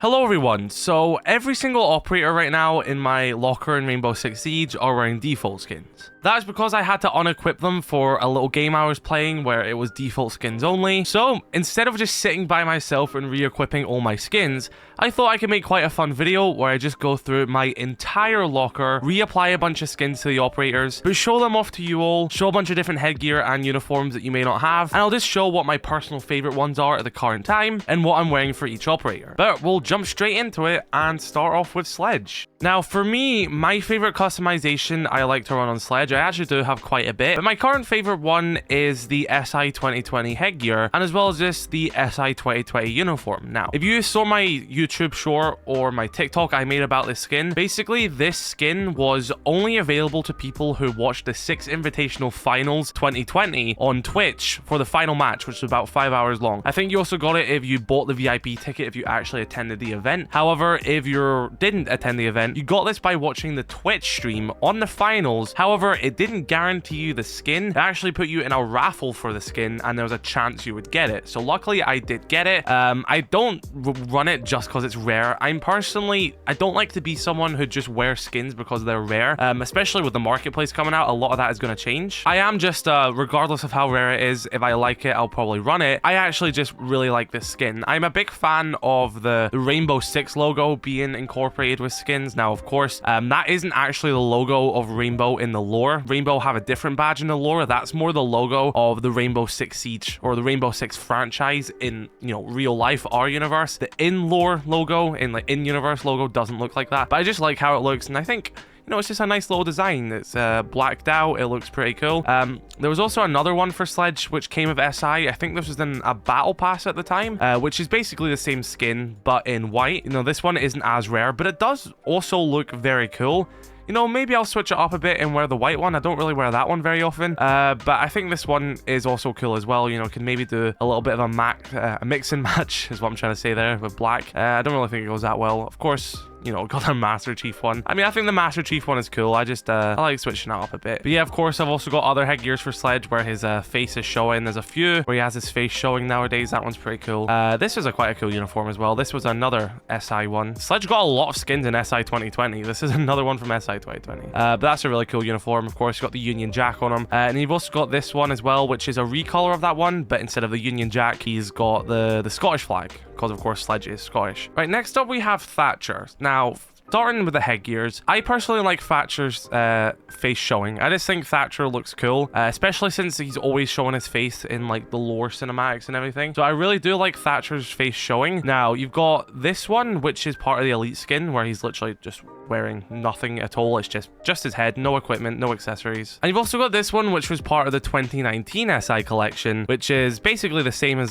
Hello everyone, so every single operator right now in my locker in Rainbow Six Siege are wearing default skins. That is because I had to unequip them for a little game I was playing where it was default skins only. So instead of just sitting by myself and re-equipping all my skins, I thought I could make quite a fun video where I just go through my entire locker, reapply a bunch of skins to the operators, but show them off to you all, show a bunch of different headgear and uniforms that you may not have, and I'll just show what my personal favorite ones are at the current time and what I'm wearing for each operator. But we'll jump straight into it and start off with Sledge. Now for me, my favorite customization I like to run on Sledge, I actually do have quite a bit, but my current favorite one is the SI 2020 headgear, and as well as this, the SI 2020 uniform. Now, if you saw my YouTube short or my TikTok I made about this skin, basically this skin was only available to people who watched the 6 Invitational Finals 2020 on Twitch for the final match, which was about 5 hours long. I think you also got it if you bought the VIP ticket if you actually attended the event. However, if you didn't attend the event, you got this by watching the Twitch stream on the finals. However, it didn't guarantee you the skin. It actually put you in a raffle for the skin and there was a chance you would get it. So luckily I did get it. I don't run it just because it's rare. I don't like to be someone who just wears skins because they're rare, especially with the marketplace coming out. A lot of that is going to change. I am just regardless of how rare it is, if I like it, I'll probably run it. I actually just really like this skin. I'm a big fan of the Rainbow Six logo being incorporated with skins. Now, of course, that isn't actually the logo of Rainbow in the lore. Rainbow have a different badge in the lore. That's more the logo of the Rainbow Six Siege or the Rainbow Six franchise in, real life, our universe. The in-lore logo, in-universe logo doesn't look like that. But I just like how it looks, and I think it's just a nice little design. It's blacked out. It looks pretty cool. There was also another one for Sledge, which came with SI. I think this was in a battle pass at the time, which is basically the same skin, but in white. This one isn't as rare, but it does also look very cool. Maybe I'll switch it up a bit and wear the white one. I don't really wear that one very often, but I think this one is also cool as well. Can maybe do a little bit of a mix and match is what I'm trying to say there with black. I don't really think it goes that well. Of course, got a Master Chief one. I mean, I think the Master Chief one is cool. I like switching it up a bit. But yeah, of course, I've also got other headgears for Sledge where his face is showing. There's a few where he has his face showing nowadays. That one's pretty cool. This is quite a cool uniform as well. This was another SI one. Sledge got a lot of skins in SI 2020. This is another one from SI 2020. But that's a really cool uniform. Of course, you've got the Union Jack on him. And you've also got this one as well, which is a recolor of that one. But instead of the Union Jack, he's got the Scottish flag, because of course Sledge is Scottish. Right, next up we have Thatcher. Now, starting with the headgears, I personally like Thatcher's face showing. I just think Thatcher looks cool, especially since he's always showing his face in the lore cinematics and everything. So I really do like Thatcher's face showing. Now, you've got this one, which is part of the elite skin, where he's literally just wearing nothing at all. It's just his head, no equipment, no accessories. And you've also got this one, which was part of the 2019 SI collection, which is basically the same as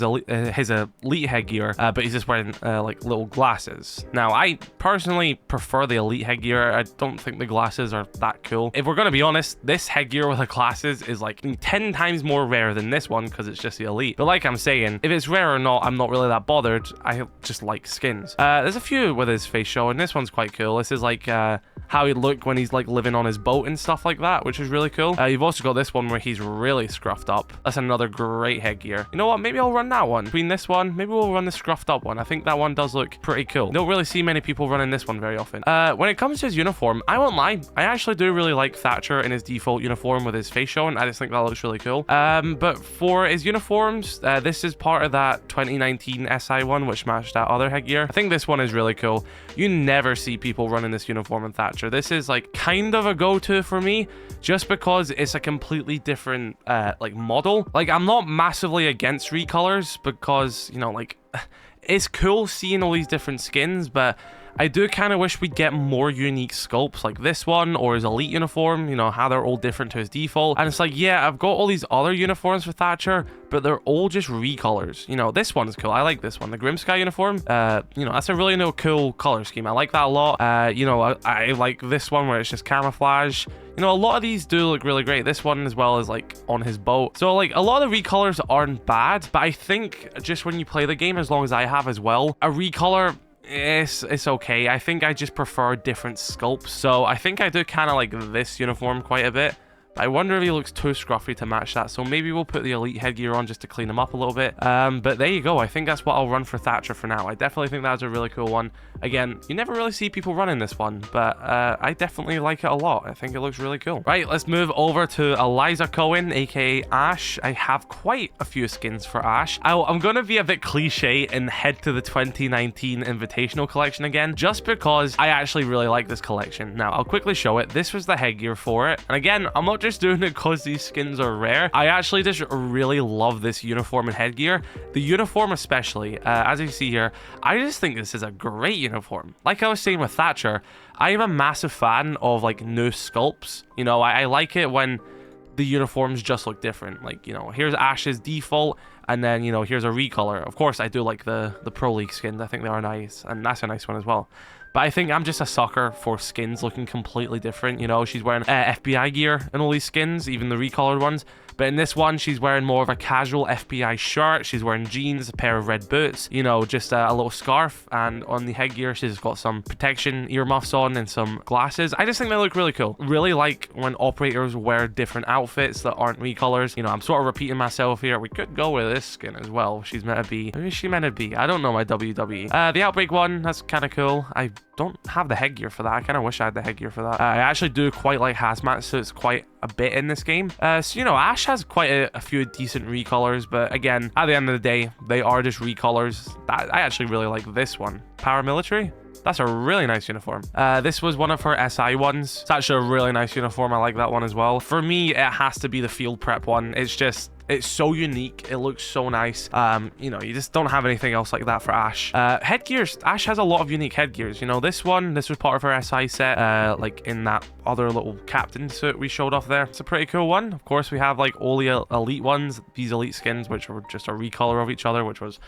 his elite headgear, but he's just wearing little glasses. Now, I personally prefer the elite headgear. I don't think the glasses are that cool. If we're gonna be honest, this headgear with the glasses is 10 times more rare than this one because it's just the elite. But like I'm saying, if it's rare or not, I'm not really that bothered. I just like skins. There's a few with his face showing. This one's quite cool. This is how he'd look when he's living on his boat and stuff like that, which is really cool. You've also got this one where he's really scruffed up. That's another great headgear. You know what? Maybe I'll run that one. Between this one, maybe we'll run the scruffed up one. I think that one does look pretty cool. Don't really see many people running this one very often. When it comes to his uniform, I won't lie. I actually do really like Thatcher in his default uniform with his face showing. I just think that looks really cool. But for his uniforms, this is part of that 2019 SI one, which matched that other headgear. I think this one is really cool. You never see people running this uniform in Thatcher. This is kind of a go-to for me, just because it's a completely different model. I'm not massively against recolors because it's cool seeing all these different skins, but I do kind of wish we'd get more unique sculpts like this one or his elite uniform, how they're all different to his default. And it's yeah, I've got all these other uniforms for Thatcher, but they're all just recolors. This one's cool. I like this one. The Grimsky uniform, that's a really cool color scheme. I like that a lot. I like this one where it's just camouflage. A lot of these do look really great. This one as well as on his boat. So a lot of the recolors aren't bad, but I think just when you play the game, as long as I have as well, a recolor, it's okay. I think I just prefer different sculpts. So I think I do kind of like this uniform quite a bit. I wonder if he looks too scruffy to match that, so maybe we'll put the elite headgear on just to clean him up a little bit. But there you go. I think that's what I'll run for Thatcher for now. I definitely think that's a really cool one. Again, you never really see people running this one, but I definitely like it a lot. I think it looks really cool. Right, let's move over to Eliza Cohen, aka Ash. I have quite a few skins for Ash. I'm going to be a bit cliche and head to the 2019 Invitational collection again, just because I actually really like this collection. Now, I'll quickly show it. This was the headgear for it. And again, I'm not just doing it because these skins are rare. I actually just really love this uniform and headgear. The uniform especially, as you see here, I just think this is a great uniform. Like I was saying with Thatcher, I am a massive fan of like new sculpts. You know, I like it when the uniforms just look different. Like, you know, here's Ash's default, and then, you know, here's a recolor. Of course, I do like the Pro League skins. I think they are nice, and that's a nice one as well. But I think I'm just a sucker for skins looking completely different. You know, she's wearing FBI gear in all these skins, even the recolored ones. But in this one, she's wearing more of a casual FBI shirt. She's wearing jeans, a pair of red boots, you know, just a little scarf. And on the headgear, she's got some protection earmuffs on and some glasses. I just think they look really cool. Really like when operators wear different outfits that aren't recolors. You know, I'm sort of repeating myself here. We could go with this skin as well. She's meant to be... Who is she meant to be? I don't know my WWE. The Outbreak one, that's kind of cool. I don't have the headgear for that. I kind of wish I had the headgear for that. I actually do quite like hazmat suits quite a bit in this game. So, you know, Ash has quite a few decent recolors, but again, at the end of the day, they are just recolors. I actually really like this one. Paramilitary? That's a really nice uniform. This was one of her SI ones. It's actually a really nice uniform. I like that one as well. For me, it has to be the field prep one. It's so unique. It looks so nice. You know, you just don't have anything else like that for Ash. Headgears. Ash has a lot of unique headgears. You know, this was part of her SI set, like in that other little captain suit we showed off there. It's a pretty cool one. Of course, we have like all the elite ones, these elite skins, which were just a recolor of each other, which was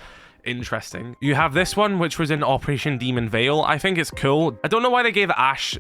interesting. You have this one, which was in Operation Demon Veil. I think it's cool. I don't know why they gave Ash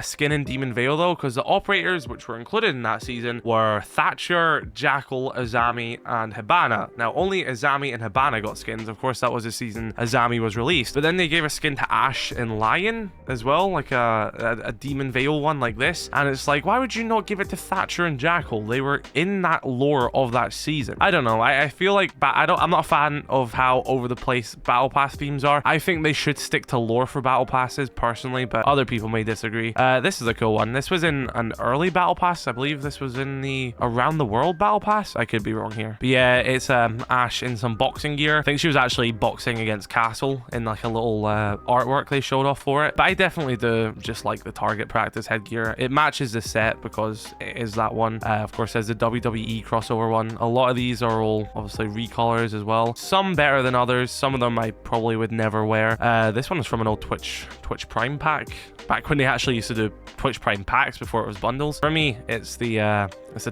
skin in Demon Veil though, because the operators which were included in that season were Thatcher, Jackal, Azami, and Hibana. Now, only Azami and Hibana got skins. Of course, that was the season Azami was released. But then they gave a skin to Ash and Lion as well, like a Demon Veil one like this. And it's like, why would you not give it to Thatcher and Jackal? They were in that lore of that season. I don't know. I feel like, I'm not a fan of how over the place battle pass themes are. I think they should stick to lore for battle passes personally, but other people may disagree. This is a cool one. This was in an early battle pass. I believe this was in the Around the World battle pass. I could be wrong here, but yeah, it's Ash in some boxing gear. I think she was actually boxing against Castle in like a little artwork they showed off for it. But I definitely do just like the target practice headgear. It matches the set because it is that one. Of course, there's the WWE crossover one. A lot of these are all obviously recolors as well, some better than others. Some of them I probably would never wear. This one is from an old Twitch Prime pack, back when they actually used to do Twitch Prime packs before it was bundles. For me, it's the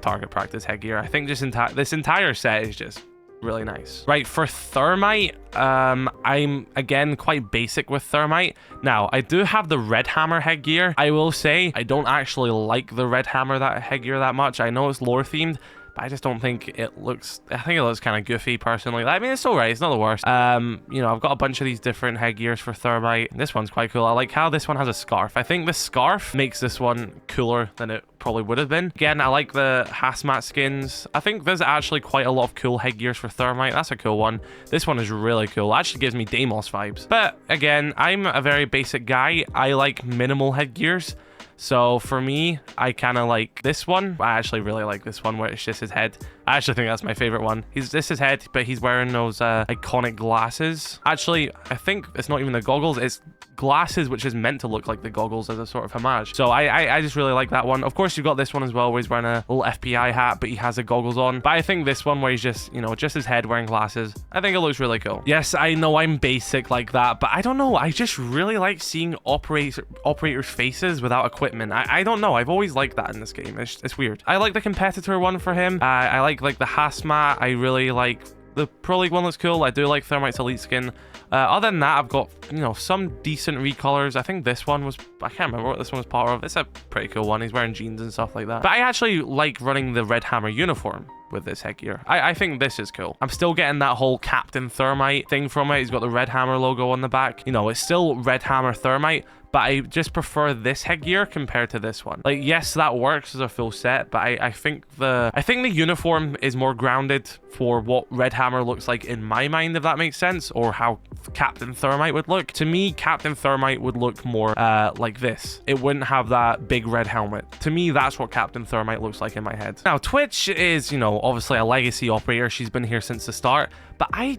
target practice headgear. I think just this entire set is just really nice. Right, for Thermite, I'm again quite basic with Thermite. Now, I do have the redhammer headgear. I will say I don't actually like the redhammer headgear that much. I know it's lore themed, but I just don't think it looks... I think it looks kind of goofy, personally. I mean, it's alright. It's not the worst. You know, I've got a bunch of these different headgears for Thermite. This one's quite cool. I like how this one has a scarf. I think the scarf makes this one cooler than it probably would have been. Again, I like the hazmat skins. I think there's actually quite a lot of cool headgears for Thermite. That's a cool one. This one is really cool. It actually gives me Deimos vibes. But again, I'm a very basic guy. I like minimal headgears. So for me, I kind of like this one. I actually really like this one where it's just his head. I actually think that's my favorite one. This is his head, but he's wearing those iconic glasses. Actually, I think it's not even the goggles. It's glasses, which is meant to look like the goggles as a sort of homage. So I just really like that one. Of course, you've got this one as well, where he's wearing a little FBI hat, but he has the goggles on. But I think this one where he's just, you know, just his head wearing glasses, I think it looks really cool. Yes, I know I'm basic like that, but I don't know. I just really like seeing operators' faces without equipment. I don't know. I've always liked that in this game. It's weird. I like the competitor one for him. I like the hazmat. I really like the Pro League one. Looks cool. I do like Thermite's elite skin. Other than that, I've got, you know, some decent recolors. I think this one was... I can't remember what this one was part of. It's a pretty cool one. He's wearing jeans and stuff like that. But I actually like running the redhammer uniform with this headgear. I think this is cool. I'm still getting that whole Captain Thermite thing from it. He's got the redhammer logo on the back. You know, it's still redhammer Thermite, but I just prefer this headgear compared to this one. Like, yes, that works as a full set, but I think the uniform is more grounded for what redhammer looks like in my mind, if that makes sense, or how Captain Thermite would look. To me, Captain Thermite would look more like this. It wouldn't have that big red helmet. To me, that's what Captain Thermite looks like in my head. Now, Twitch is, you know, obviously a legacy operator. She's been here since the start, but I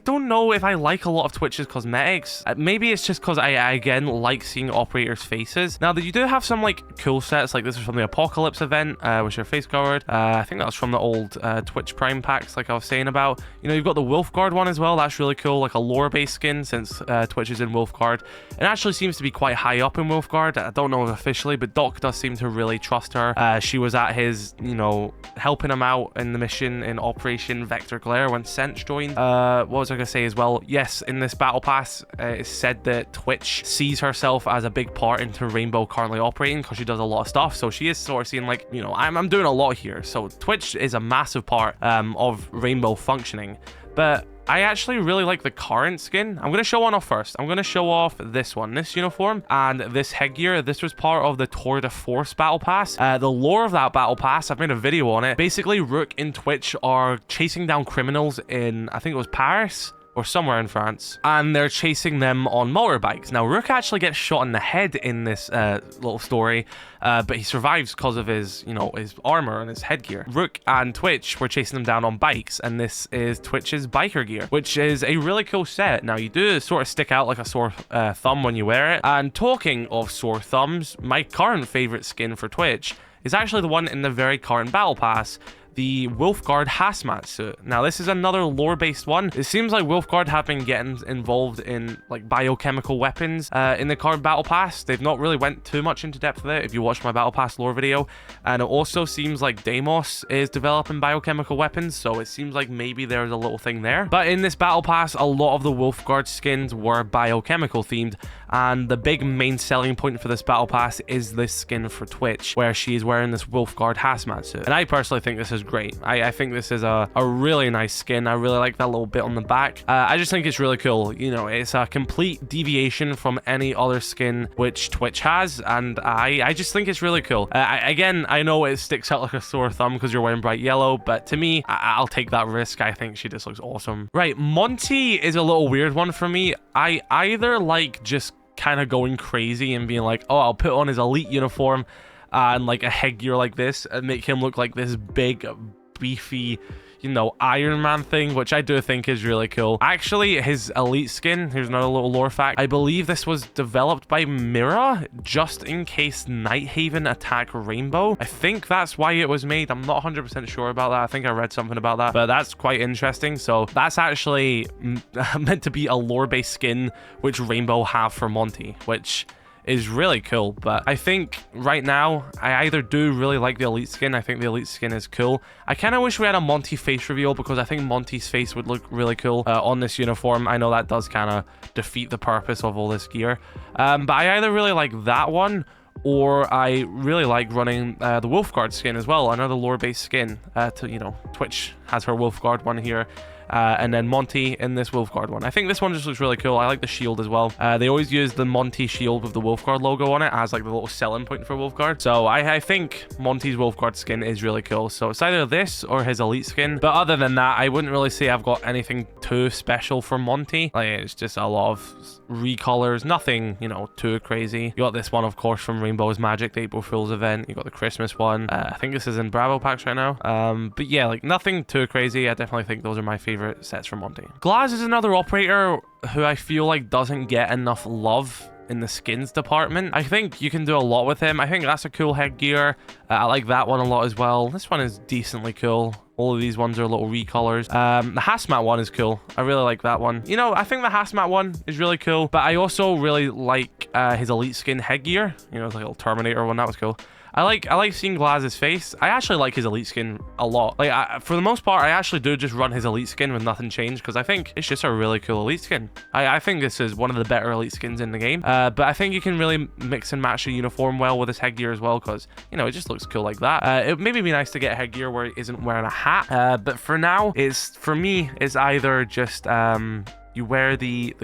don't know if I like a lot of Twitch's cosmetics. Maybe it's just because I again like seeing operators' faces. Now, you do have some like cool sets, like this is from the Apocalypse event, with your face covered. I think that was from the old Twitch Prime packs, like I was saying about. You know, you've got the Wolfguard one as well. That's really cool, like a lore-based skin, since Twitch is in Wolfguard. It actually seems to be quite high up in Wolfguard. I don't know officially, but Doc does seem to really trust her. She was at his, you know, helping him out in the mission in Operation Vector Glare when Sench joined. What was I gonna say as well? Yes, in this battle pass, it's said that Twitch sees herself as a big part into Rainbow currently operating because she does a lot of stuff. So she is sort of seeing like, you know, I'm doing a lot here. So Twitch is a massive part of Rainbow functioning. But I actually really like the current skin. I'm going to show one off first. I'm going to show off this one, this uniform, and this headgear. This was part of the Tour de Force battle pass. The lore of that battle pass, I've made a video on it. Basically, Rook and Twitch are chasing down criminals in, I think it was Paris, or somewhere in France, and they're chasing them on motorbikes. Now, Rook actually gets shot in the head in this little story, but he survives because of his, you know, his armor and his headgear. Rook and Twitch were chasing them down on bikes, and this is Twitch's biker gear, which is a really cool set. Now, you do sort of stick out like a sore thumb when you wear it. And talking of sore thumbs, my current favorite skin for Twitch is actually the one in the very current battle pass, the Wolfguard hazmat suit. Now, this is another lore-based one. It seems like Wolfguard have been getting involved in like biochemical weapons in the current battle pass. They've not really went too much into depth with it if you watch my battle pass lore video. And it also seems like Deimos is developing biochemical weapons, so it seems like maybe there's a little thing there. But in this battle pass, a lot of the Wolfguard skins were biochemical themed, and the big main selling point for this battle pass is this skin for Twitch, where she is wearing this Wolfguard hazmat suit. And I personally think this is great. I think this is a really nice skin. I really like that little bit on the back. I just think it's really cool. You know, it's a complete deviation from any other skin which Twitch has, and I just think it's really cool. Again, I know it sticks out like a sore thumb because you're wearing bright yellow, but to me, I'll take that risk. I think she just looks awesome. Right, Monty is a little weird one for me. I either like just kind of going crazy and being like, oh, I'll put on his elite uniform and like a headgear like this and make him look like this big, beefy, you know, Iron Man thing, which I do think is really cool. Actually, his elite skin, here's another little lore fact. I believe this was developed by Mira just in case Nighthaven attack Rainbow. I think that's why it was made. I'm not 100% sure about that. I think I read something about that, but that's quite interesting. So that's actually meant to be a lore-based skin which Rainbow have for Monty, which is really cool. But I think right now I either do really like the elite skin. I think the elite skin is cool. I kind of wish we had a Monty face reveal because I think Monty's face would look really cool on this uniform. I know that does kind of defeat the purpose of all this gear, but I either really like that one, or I really like running the Wolfguard skin as well, another lore-based skin. You know, Twitch has her Wolfguard one here. And then Monty in this Wolfguard one. I think this one just looks really cool. I like the shield as well. They always use the Monty shield with the Wolfguard logo on it as like the little selling point for Wolfguard. So I think Monty's Wolfguard skin is really cool. So it's either this or his elite skin. But other than that, I wouldn't really say I've got anything too special for Monty. Like, it's just a lot of recolors, nothing, you know, too crazy. You got this one, of course, from Rainbow's Magic, the April Fool's event. You got the Christmas one. I think this is in Bravo packs right now. But yeah, like nothing too crazy. I definitely think those are my favorite sets from Monty. Glaz is another operator who I feel like doesn't get enough love in the skins department. I think you can do a lot with him. I think that's a cool headgear. I like that one a lot as well. This one is decently cool. All of these ones are little recolors. The hazmat one is cool. I really like that one. You know, I think the hazmat one is really cool, but I also really like his elite skin headgear. You know, it's like a little Terminator one. That was cool. I like seeing Glaz's face. I actually like his elite skin a lot. Like, for the most part, I actually do just run his elite skin with nothing changed because I think it's just a really cool elite skin. I think this is one of the better elite skins in the game. But I think you can really mix and match the uniform well with his headgear as well because, you know, it just looks cool like that. It maybe be nice to get headgear where he isn't wearing a hat. But for now, for me, it's either just you wear the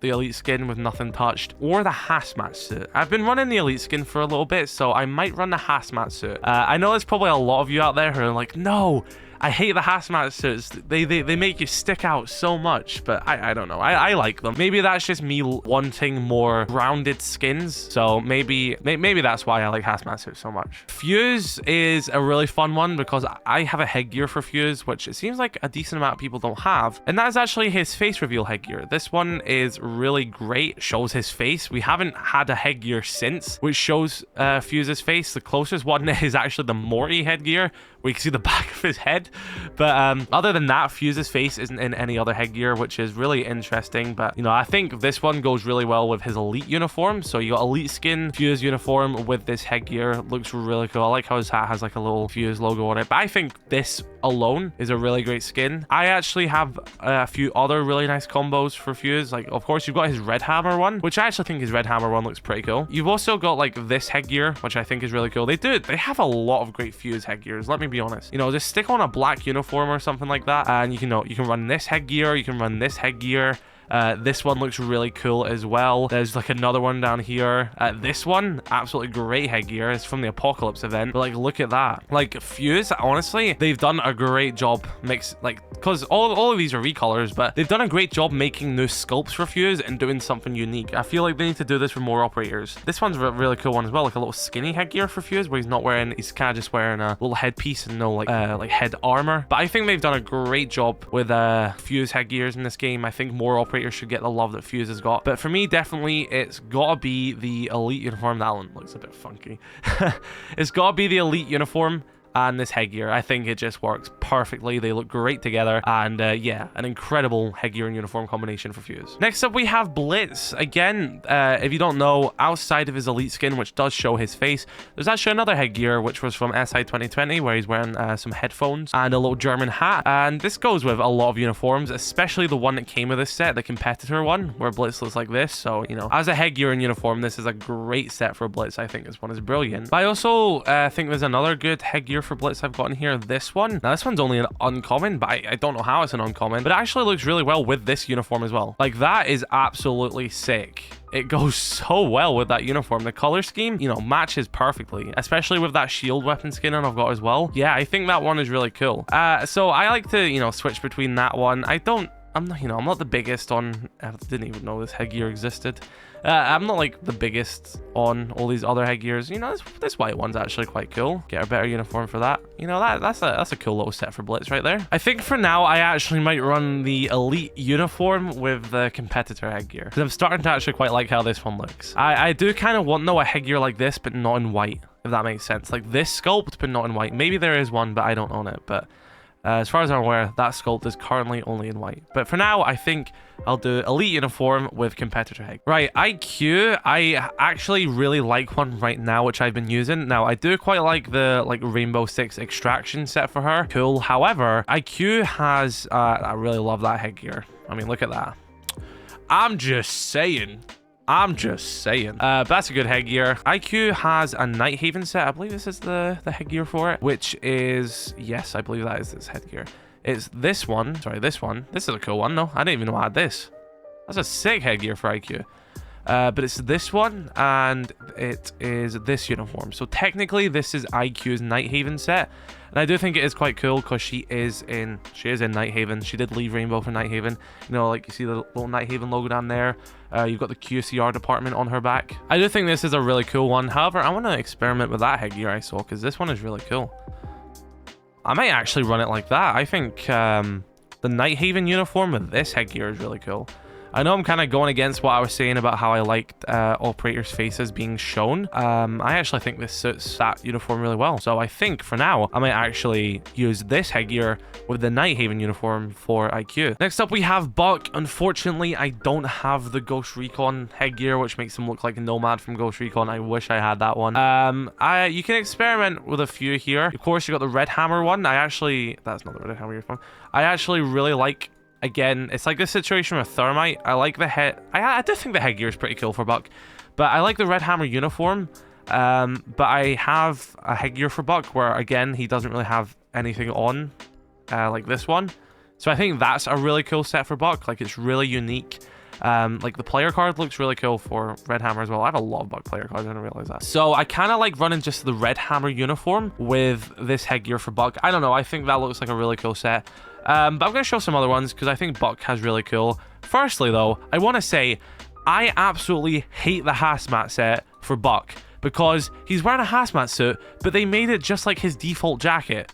elite skin with nothing touched, or the hazmat suit. I've been running the elite skin for a little bit, so I might run the hazmat suit. I know there's probably a lot of you out there who are like, no, I hate the hazmat suits. They make you stick out so much, but I don't know. I like them. Maybe that's just me wanting more rounded skins. So maybe that's why I like hazmat suits so much. Fuse is a really fun one because I have a headgear for Fuse, which it seems like a decent amount of people don't have. And that is actually his face reveal headgear. This one is really great. Shows his face. We haven't had a headgear since, which shows Fuse's face. The closest one is actually the Morty headgear, where you can see the back of his head. But other than that, Fuse's face isn't in any other headgear, which is really interesting. But, you know, I think this one goes really well with his elite uniform. So you got elite skin, Fuse uniform with this headgear. Looks really cool. I like how his hat has like a little Fuse logo on it. But I think this alone is a really great skin. I actually have a few other really nice combos for Fuse. Like, of course, you've got his redhammer one, which I actually think his redhammer one looks pretty cool. You've also got like this headgear, which I think is really cool. They have a lot of great Fuse headgears, let me be honest. You know, just stick on a black uniform or something like that, and you can run this headgear, you can run this headgear. This one looks really cool as well. There's like another one down here. This one, absolutely great headgear. It's from the Apocalypse event. But like, look at that. Like, Fuse, honestly, they've done a great job because all of these are recolors, but they've done a great job making new sculpts for Fuse and doing something unique. I feel like they need to do this for more operators. This one's a really cool one as well, like a little skinny headgear for Fuse, where he's kind of just wearing a little headpiece and no like head armor. But I think they've done a great job with Fuse headgears in this game. I think more operators should get the love that Fuse has got. But for me, definitely, it's gotta be the elite uniform. That one looks a bit funky. It's gotta be the elite uniform and this headgear. I think it just works perfectly. They look great together, and yeah, an incredible headgear and uniform combination for Fuse. Next up, we have Blitz. Again, if you don't know, outside of his elite skin, which does show his face, there's actually another headgear, which was from SI 2020, where he's wearing some headphones and a little German hat. And this goes with a lot of uniforms, especially the one that came with this set, the competitor one, where Blitz looks like this. So, you know, as a headgear and uniform, this is a great set for Blitz. I think this one is brilliant. But I also think there's another good headgear for Blitz I've got in here. This one. Now, this one's only an uncommon, but I don't know how it's an uncommon, but it actually looks really well with this uniform as well. Like, that is absolutely sick. It goes so well with that uniform. The color scheme, you know, matches perfectly, especially with that shield weapon skin I've got as well. Yeah, I think that one is really cool. So I like to, you know, switch between that one. I'm not the biggest on, I didn't even know this headgear existed. I'm not like the biggest on all these other headgears. You know, this white one's actually quite cool. Get a better uniform for that. You know, that's a cool little set for Blitz right there. I think for now, I actually might run the elite uniform with the competitor headgear, because I'm starting to actually quite like how this one looks. I do kind of want, though, a headgear like this, but not in white, if that makes sense. Like this sculpt, but not in white. Maybe there is one, but I don't own it. But as far as I'm aware, that sculpt is currently only in white. But for now, I think I'll do elite uniform with competitor head. Right, IQ, I actually really like one right now, which I've been using. Now, I do quite like the Rainbow Six extraction set for her. Cool. However, IQ has, I really love that headgear. I mean, look at that. I'm just saying. But that's a good headgear. IQ has a nighthaven set. I believe this is the headgear for it, which is, yes, I believe that is this headgear. It's this one. Sorry, this one. This is a cool one. No, I didn't even know I had this. That's a sick headgear for IQ. But it's this one, and it is this uniform. So technically, this is IQ's nighthaven set. And I do think it is quite cool because she is in Nighthaven. She did leave Rainbow for Nighthaven. You know, like you see the little Nighthaven logo down there. You've got the QCR department on her back. I do think this is a really cool one. However, I want to experiment with that headgear I saw, because this one is really cool. I might actually run it like that. I think the Nighthaven uniform with this headgear is really cool. I know I'm kind of going against what I was saying about how I liked operators' faces being shown. I actually think this suits that uniform really well. So I think for now, I might actually use this headgear with the Nighthaven uniform for IQ. Next up, we have Buck. Unfortunately, I don't have the Ghost Recon headgear, which makes him look like a Nomad from Ghost Recon. I wish I had that one. You can experiment with a few here. Of course, you got the redhammer one. That's not the redhammer uniform. I actually really like. Again, it's like this situation with Thermite. I like the head. I do think the headgear is pretty cool for Buck, but I like the redhammer uniform. But I have a headgear for Buck where, again, he doesn't really have anything on, like this one. So I think that's a really cool set for Buck. Like, it's really unique. Like, the player card looks really cool for redhammer as well. I have a lot of Buck player cards, I didn't realize that. So I kind of like running just the redhammer uniform with this headgear for Buck. I don't know, I think that looks like a really cool set. But I'm going to show some other ones because I think Buck has really cool. Firstly, though, I want to say I absolutely hate the hazmat set for Buck because he's wearing a hazmat suit, but they made it just like his default jacket.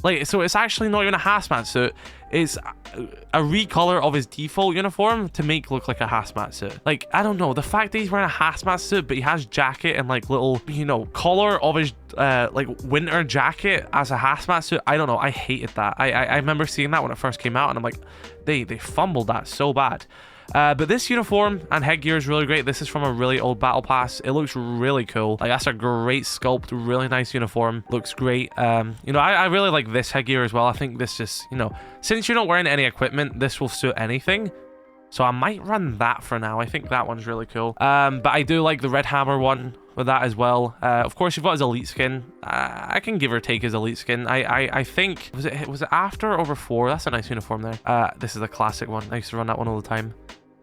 Like, so it's actually not even a hazmat suit. It's a recolor of his default uniform to make look like a hazmat suit. Like, I don't know. The fact that he's wearing a hazmat suit, but he has jacket and like little, you know, collar of his like winter jacket as a hazmat suit. I don't know. I hated that. I remember seeing that when it first came out, and I'm like, they fumbled that so bad. But this uniform and headgear is really great. This is from a really old battle pass. It looks really cool. Like, that's a great sculpt, really nice uniform. Looks great. You know, I really like this headgear as well. I think this just, you know, since you're not wearing any equipment, this will suit anything. So I might run that for now. I think that one's really cool. But I do like the redhammer one with that as well. Of course, you've got his elite skin. I can give or take his elite skin. I think, was it after or before? That's a nice uniform there. This is a classic one. I used to run that one all the time.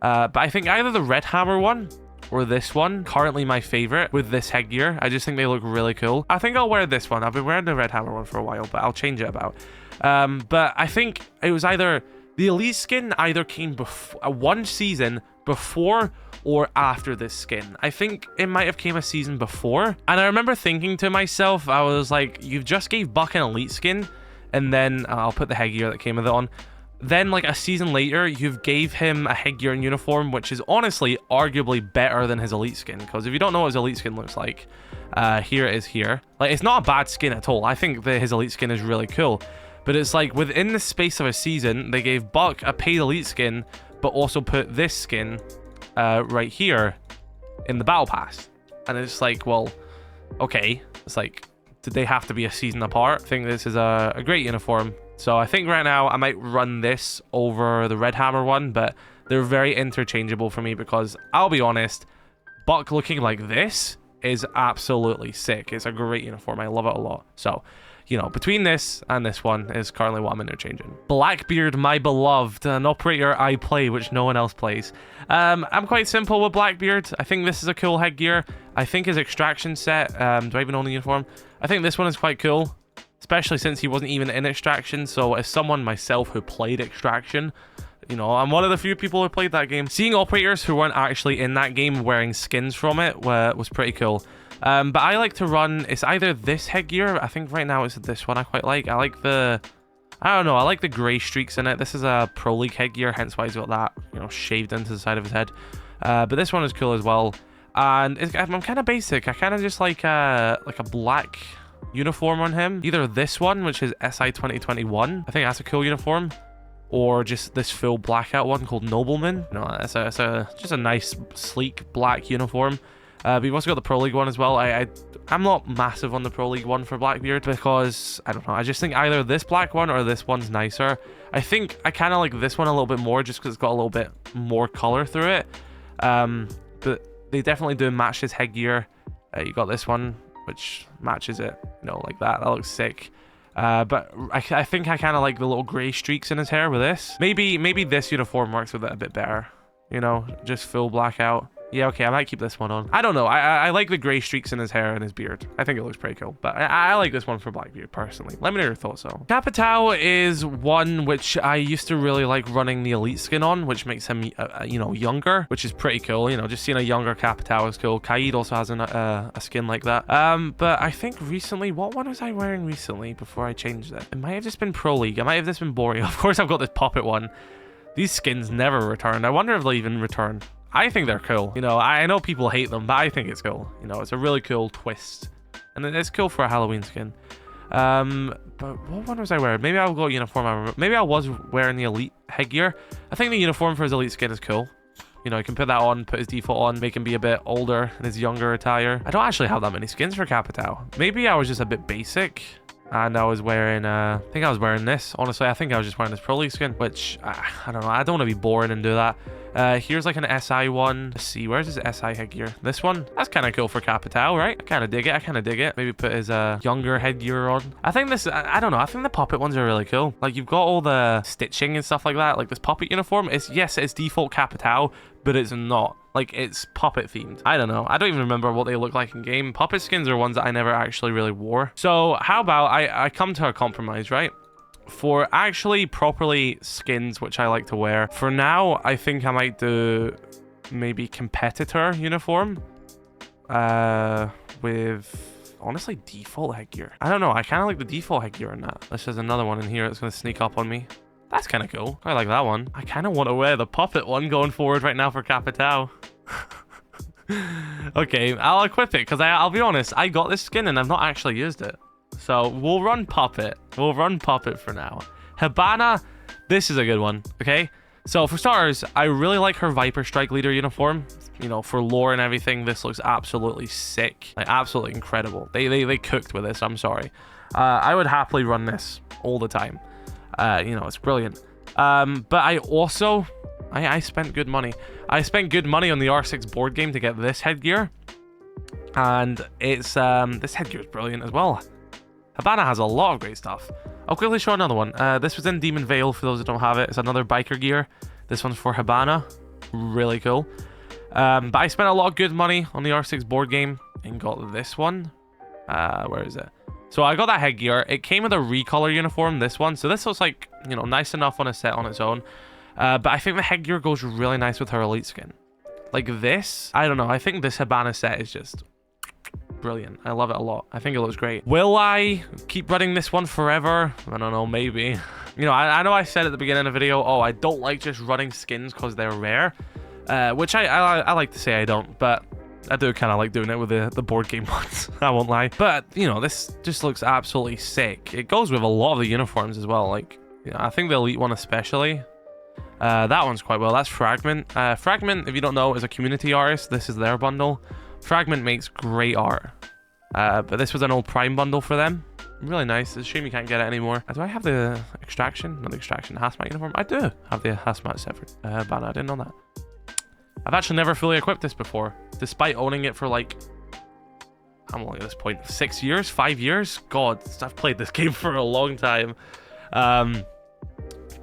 But I think either the redhammer one or this one, currently my favorite with this headgear. I just think they look really cool. I think I'll wear this one. I've been wearing the redhammer one for a while, but I'll change it about. But I think it was either the elite skin either came before one season before or after this skin. I think it might have came a season before. And I remember thinking to myself, I was like, you've just gave Buck an elite skin, and then I'll put the headgear that came with it on. Then, like, a season later, you've gave him a headgear and uniform, which is honestly arguably better than his elite skin. Because if you don't know what his elite skin looks like, here it is here. Like, it's not a bad skin at all. I think that his elite skin is really cool. But it's like, within the space of a season, they gave Buck a paid elite skin, but also put this skin right here in the battle pass. And it's like, well, okay. It's like, did they have to be a season apart? I think this is a great uniform. So I think right now I might run this over the redhammer one, but they're very interchangeable for me because I'll be honest, Buck looking like this is absolutely sick. It's a great uniform. I love it a lot. So, you know, between this and this one is currently what I'm interchanging. Blackbeard, my beloved, an operator I play, which no one else plays. I'm quite simple with Blackbeard. I think this is a cool headgear. I think his extraction set, do I even own the uniform? I think this one is quite cool, especially since he wasn't even in extraction. So as someone myself who played extraction, you know, I'm one of the few people who played that game. Seeing operators who weren't actually in that game wearing skins from it was pretty cool. But I like to run, it's either this headgear, I think right now it's this one I quite like. I like the, I don't know, I like the grey streaks in it. This is a Pro League headgear, hence why he's got that, you know, shaved into the side of his head. But this one is cool as well. And I'm kind of basic. I kind of just like a black uniform on him. Either this one, which is SI 2021. I think that's a cool uniform. Or just this full blackout one called Nobleman. No, it's just a nice, sleek black uniform. But you've also got the Pro League one as well. I'm not massive on the Pro League one for Blackbeard because, I don't know, I just think either this black one or this one's nicer. I think I kind of like this one a little bit more just because it's got a little bit more color through it. But they definitely do match his headgear. You got this one, which matches it, you know, like that. That looks sick. But I think I kind of like the little gray streaks in his hair with this. Maybe this uniform works with it a bit better. You know, just full blackout. Yeah, okay, I might keep this one on. I don't know. I like the gray streaks in his hair and his beard. I think it looks pretty cool. But I like this one for Blackbeard, personally. Let me know your thoughts, though. Capitao is one which I used to really like running the elite skin on, which makes him, you know, younger, which is pretty cool. You know, just seeing a younger Capitao is cool. Kaid also has a skin like that. But I think recently, what one was I wearing recently before I changed it? It might have just been Pro League. It might have just been boring. Of course, I've got this puppet one. These skins never returned. I wonder if they'll even return. I think they're cool. You know, I know people hate them, but I think it's cool. You know, it's a really cool twist. And it's cool for a Halloween skin. But what one was I wearing? Maybe I'll go uniform. Maybe I was wearing the elite headgear. I think the uniform for his elite skin is cool. You know, you can put that on, put his default on, make him be a bit older in his younger attire. I don't actually have that many skins for Capitao. Maybe I was just a bit basic. And I was wearing, I think I was wearing this. Honestly, I think I was just wearing this pro league skin, which, I don't know. I don't want to be boring and do that. Here's like an SI one. Let's see, where's his SI headgear? This one? That's kind of cool for Capitao, right? I kind of dig it. I kind of dig it. Maybe put his younger headgear on. I think this, I don't know. I think the puppet ones are really cool. Like, you've got all the stitching and stuff like that. Like, this puppet uniform, yes, it's default Capitao, but it's not. Like, it's puppet themed. I don't know. I don't even remember what they look like in game. Puppet skins are ones that I never actually really wore. So how about I come to a compromise, right? For actually properly skins, which I like to wear. For now, I think I might do maybe competitor uniform with honestly default headgear. I don't know. I kind of like the default headgear in that. There's another one in here that's going to sneak up on me. That's kind of cool. I like that one. I kind of want to wear the puppet one going forward right now for Capitao. Okay, I'll equip it because I'll be honest, I got this skin and I've not actually used it. So we'll run puppet. We'll run puppet for now. Hibana, this is a good one. Okay, so for starters, I really like her viperstrike leader uniform. You know, for lore and everything, this looks absolutely sick. Like, absolutely incredible. They cooked with this. I'm sorry. I would happily run this all the time. You know, it's brilliant. But I also, I spent good money. I spent good money on the R6 board game to get this headgear. And it's, this headgear is brilliant as well. Hibana has a lot of great stuff. I'll quickly show another one. This was in Demon Vale, for those that don't have it. It's another biker gear. This one's for Hibana. Really cool. But I spent a lot of good money on the R6 board game and got this one. Where is it? So I got that headgear. It came with a recolor uniform, this one. So this was like, you know, nice enough on a set on its own. But I think the headgear goes really nice with her elite skin. Like this, I don't know. I think this Hibana set is just brilliant. I love it a lot. I think it looks great. Will I keep running this one forever? I don't know, maybe. You know, I know I said at the beginning of the video, oh, I don't like just running skins because they're rare. Which I like to say I don't, but I do kind of like doing it with the board game ones. I won't lie. But, you know, this just looks absolutely sick. It goes with a lot of the uniforms as well. Like, you know, I think the elite one especially. That one's quite well. That's Fragment. Fragment, if you don't know, is a community artist. This is their bundle. Fragment makes great art. But this was an old Prime bundle for them. Really nice. It's a shame you can't get it anymore. Do I have the extraction? Not the extraction. Hazmat uniform? I do have the hazmat set for banner. I didn't know that. I've actually never fully equipped this before, despite owning it for like, I'm only at this point, 6 years, 5 years. God, I've played this game for a long time. But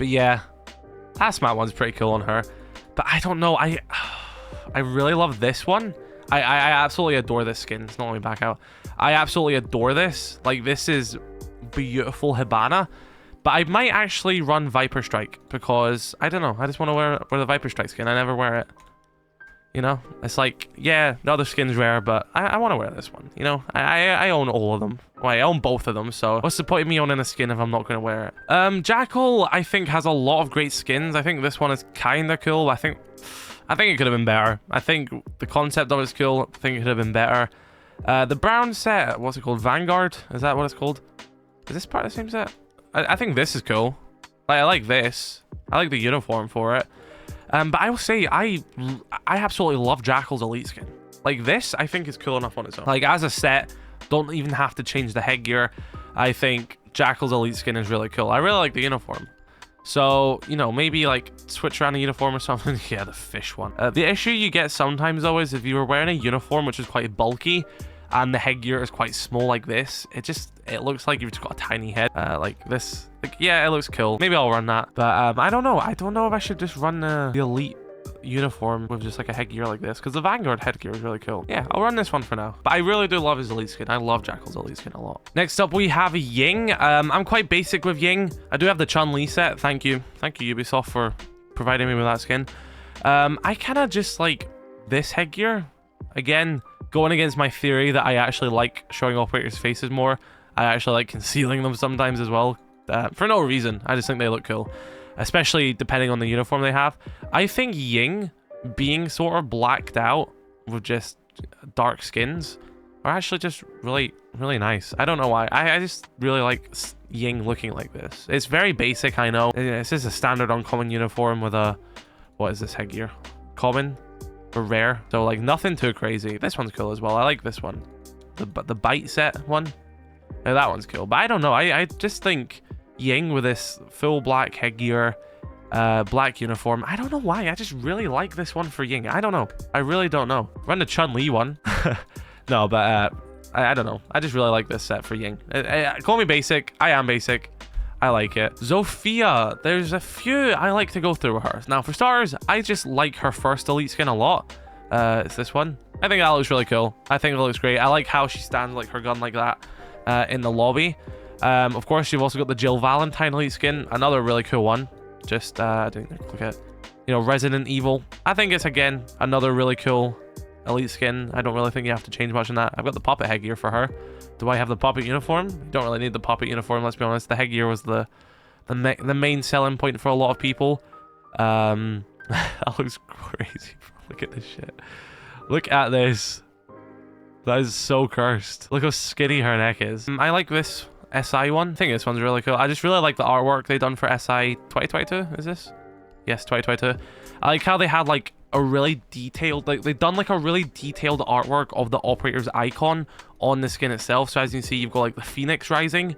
yeah, hazmat one's pretty cool on her. But I don't know. I really love this one. I absolutely adore this skin. It's not let me back out. I absolutely adore this. Like, this is beautiful Hibana. But I might actually run viperstrike because I don't know. I just want to wear the viperstrike skin. I never wear it. You know, it's like, yeah, the other skin's rare, but I want to wear this one. You know, I own all of them. Well, I own both of them, so what's the point of me owning a skin if I'm not going to wear it? Jackal, I think, has a lot of great skins. I think this one is kind of cool. I think it could have been better. I think the concept of it's cool. I think it could have been better. The brown set, what's it called? Vanguard? Is that what it's called? Is this part of the same set? I think this is cool. Like, I like this. I like the uniform for it. But I will say, I absolutely love Jackal's elite skin. Like, this, I think, is cool enough on its own. Like, as a set, don't even have to change the headgear. I think Jackal's elite skin is really cool. I really like the uniform. So, you know, maybe, like, switch around a uniform or something. Yeah, the fish one. The issue you get sometimes, though, is if you were wearing a uniform, which is quite bulky, and the headgear is quite small like this, it looks like you've just got a tiny head. Like this. Like, yeah, it looks cool. Maybe I'll run that. But I don't know. I don't know if I should just run the elite uniform with just like a headgear like this, because the Vanguard headgear is really cool. Yeah, I'll run this one for now. But I really do love his elite skin. I love Jackal's elite skin a lot. Next up, we have Ying. I'm quite basic with Ying. I do have the Chun-Li set. Thank you Ubisoft for providing me with that skin. I kind of just like this headgear. Again, going against my theory that I actually like showing operators' faces more. I actually like concealing them sometimes as well. For no reason. I just think they look cool. Especially depending on the uniform they have. I think Ying being sort of blacked out with just dark skins are actually just really, really nice. I don't know why. I just really like Ying looking like this. It's very basic, I know. This is a standard uncommon uniform with a... What is this headgear? Common? Or rare? So, like, nothing too crazy. This one's cool as well. I like this one. The bite set one. Now, that one's cool. But I don't know. I just think Ying with this full black headgear, black uniform. I don't know why. I just really like this one for Ying. I don't know. I really don't know. Run the Chun-Li one. No, but I don't know. I just really like this set for Ying. Call me basic. I am basic. I like it. Zofia. There's a few I like to go through with her. Now, for starters, I just like her first elite skin a lot. It's this one. I think that looks really cool. I think it looks great. I like how she stands like her gun like that in the lobby. Of course, you've also got the Jill Valentine elite skin. Another really cool one. Just, I didn't look at, you know, Resident Evil. I think it's, again, another really cool elite skin. I don't really think you have to change much in that. I've got the puppet headgear for her. Do I have the puppet uniform? You don't really need the puppet uniform, let's be honest. The headgear was the main selling point for a lot of people. That looks crazy. Look at this shit. Look at this. That is so cursed. Look how skinny her neck is. I like this SI one. I think this one's really cool. I just really like the artwork they done for SI 2022. Is this? Yes, 2022. I like how they had like a really detailed, like they've done like a really detailed artwork of the operator's icon on the skin itself. So as you can see, you've got like the phoenix rising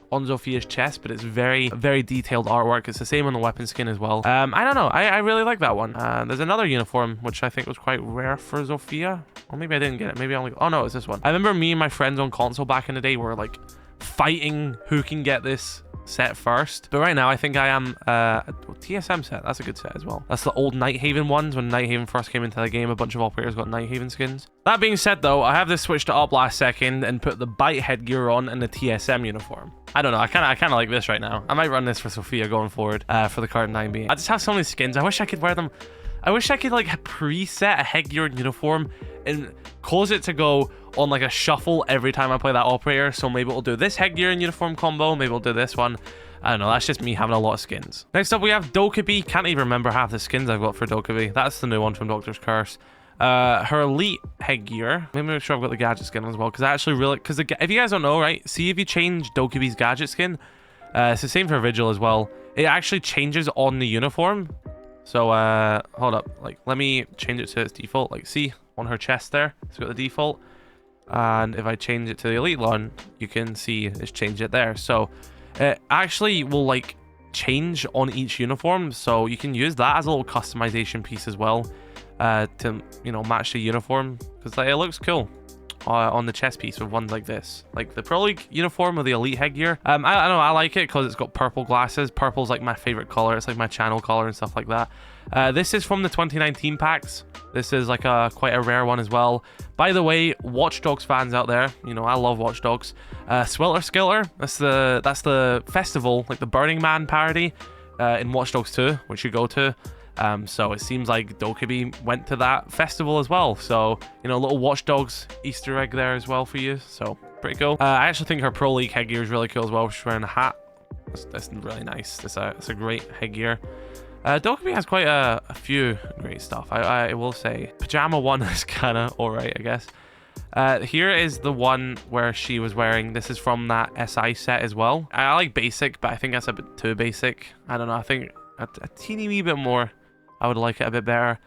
on Zofia's chest, but it's very, very detailed artwork. It's the same on the weapon skin as well. I don't know. I really like that one. There's another uniform, which I think was quite rare for Zofia. Or maybe I didn't get it. Maybe I only... Oh, no, it's this one. I remember me and my friends on console back in the day were like fighting who can get this set first. But right now, I think I am TSM set. That's a good set as well. That's the old Nighthaven ones. When Nighthaven first came into the game, a bunch of operators got Nighthaven skins. That being said, though, I have this switched it up last second and put the bite headgear on and the TSM uniform. I don't know. I kind of like this right now. I might run this for Zofia going forward for the current 9B. I just have so many skins. I wish I could wear them. I wish I could like preset a headgear and uniform and cause it to go on like a shuffle every time I play that operator. So maybe we'll do this headgear and uniform combo. Maybe we'll do this one. I don't know. That's just me having a lot of skins. Next up, we have Dokkaebi. Can't even remember half the skins I've got for Dokkaebi. That's the new one from Doctor's Curse. Her elite headgear. Let me make sure I've got the gadget skin as well, because I actually really... Because if you guys don't know, right? See if you change Dokkaebi's gadget skin. It's the same for Vigil as well. It actually changes on the uniform. So, hold up. Like, let me change it to its default. Like, see, on her chest there, it's got the default. And if I change it to the elite one, you can see it's changed it there. So, it actually will, like, change on each uniform. So, you can use that as a little customization piece as well. To, you know, match the uniform. Because, like, it looks cool. On the chest piece with ones like this, like the Pro League uniform with the elite headgear. I don't know, I like it because it's got purple glasses. Purple's like my favorite color. It's like my channel color and stuff like that. This is from the 2019 packs. This is like quite a rare one as well. By the way, Watch Dogs fans out there, you know I love Watch Dogs. Swelter Skilter, that's the festival, like the Burning Man parody in Watch Dogs 2, which you go to. So it seems like Dokkaebi went to that festival as well. So, you know, a little Watch Dogs Easter egg there as well for you. So, pretty cool. I actually think her Pro League headgear is really cool as well. She's wearing a hat. That's really nice. It's a great headgear. Dokkaebi has quite a few great stuff. I will say. Pajama one is kind of alright, I guess. Here is the one where she was wearing... This is from that SI set as well. I like basic, but I think that's a bit too basic. I don't know. I think a teeny wee bit more... I would like it a bit better.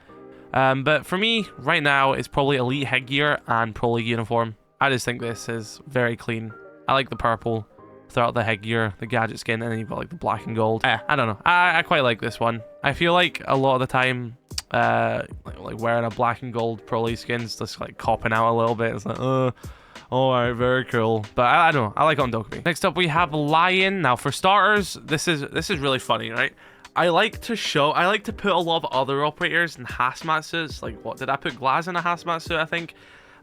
But for me, right now, it's probably elite headgear and Pro League uniform. I just think this is very clean. I like the purple throughout the headgear, the gadget skin, and then you've got like the black and gold. I don't know. I quite like this one. I feel like a lot of the time, like wearing a black and gold Pro League skin's just like copping out a little bit. It's like, alright, very cool. But I don't know. I like it on Dokkaebi. Next up, we have Lion. Now, for starters, this is really funny, right? I like to put a lot of other operators in hazmat suits. Like, what did I put? Glaz in a hazmat suit, I think,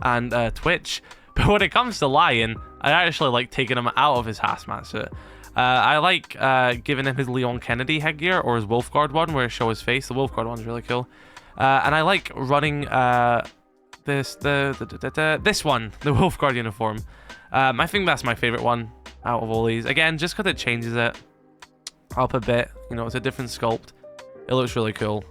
and Twitch. But when it comes to Lion, I actually like taking him out of his hazmat suit. I like giving him his Leon Kennedy headgear or his wolfguard one where it shows his face. The wolfguard one's really cool. And I like running this one, the wolfguard uniform. I think that's my favorite one out of all these. Again, just because it changes it up a bit, you know, it's a different sculpt. It looks really cool.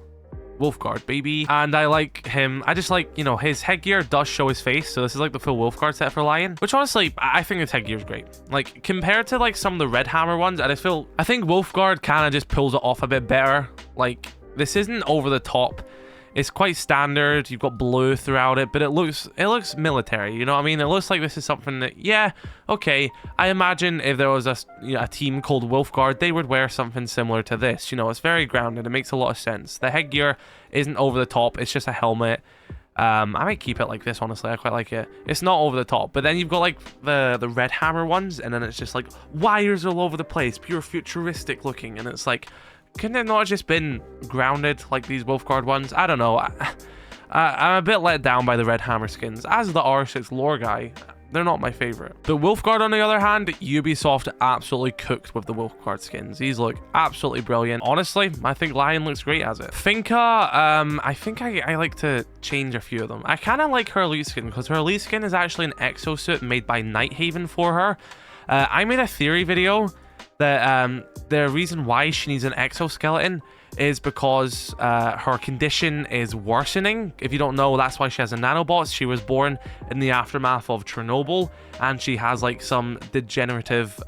Wolfguard, baby. And I like him. I just like, you know, his headgear does show his face. So this is like the full Wolfguard set for Lion, which honestly, I think his headgear is great. Like, compared to like some of the redhammer ones, I think Wolfguard kind of just pulls it off a bit better. Like, this isn't over the top It's quite standard. You've got blue throughout it, but it looks military. You know what I mean? It looks like this is something that, yeah, okay. I imagine if there was a team called Wolfguard, they would wear something similar to this. You know, it's very grounded. It makes a lot of sense. The headgear isn't over the top. It's just a helmet. I might keep it like this, honestly. I quite like it. It's not over the top, but then you've got like the redhammer ones, and then it's just like wires all over the place, pure futuristic looking, and it's like, couldn't it not have just been grounded like these Wolfguard ones? I don't know. I'm a bit let down by the redhammer skins. As the R6 lore guy, they're not my favorite. The Wolfguard, on the other hand, Ubisoft absolutely cooked with the Wolfguard skins. These look absolutely brilliant. Honestly, I think Lion looks great as it. Finka, I think I like to change a few of them. I kind of like her elite skin because her elite skin is actually an exosuit made by Nighthaven for her. I made a theory video that the reason why she needs an exoskeleton is because her condition is worsening. If you don't know, that's why she has a nanobot. She was born in the aftermath of Chernobyl, and she has like some degenerative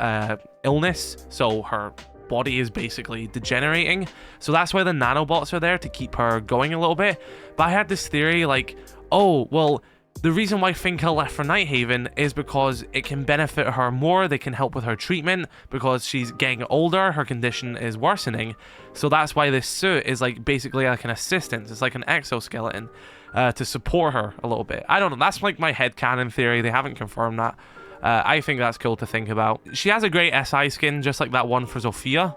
illness, so her body is basically degenerating. So that's why the nanobots are there, to keep her going a little bit. But I had this theory like, oh, well, the reason why Finka left for Nighthaven is because it can benefit her more. They can help with her treatment because she's getting older. Her condition is worsening. So that's why this suit is like basically like an assistant. It's like an exoskeleton to support her a little bit. I don't know. That's like my headcanon theory. They haven't confirmed that. I think that's cool to think about. She has a great SI skin, just like that one for Zofia.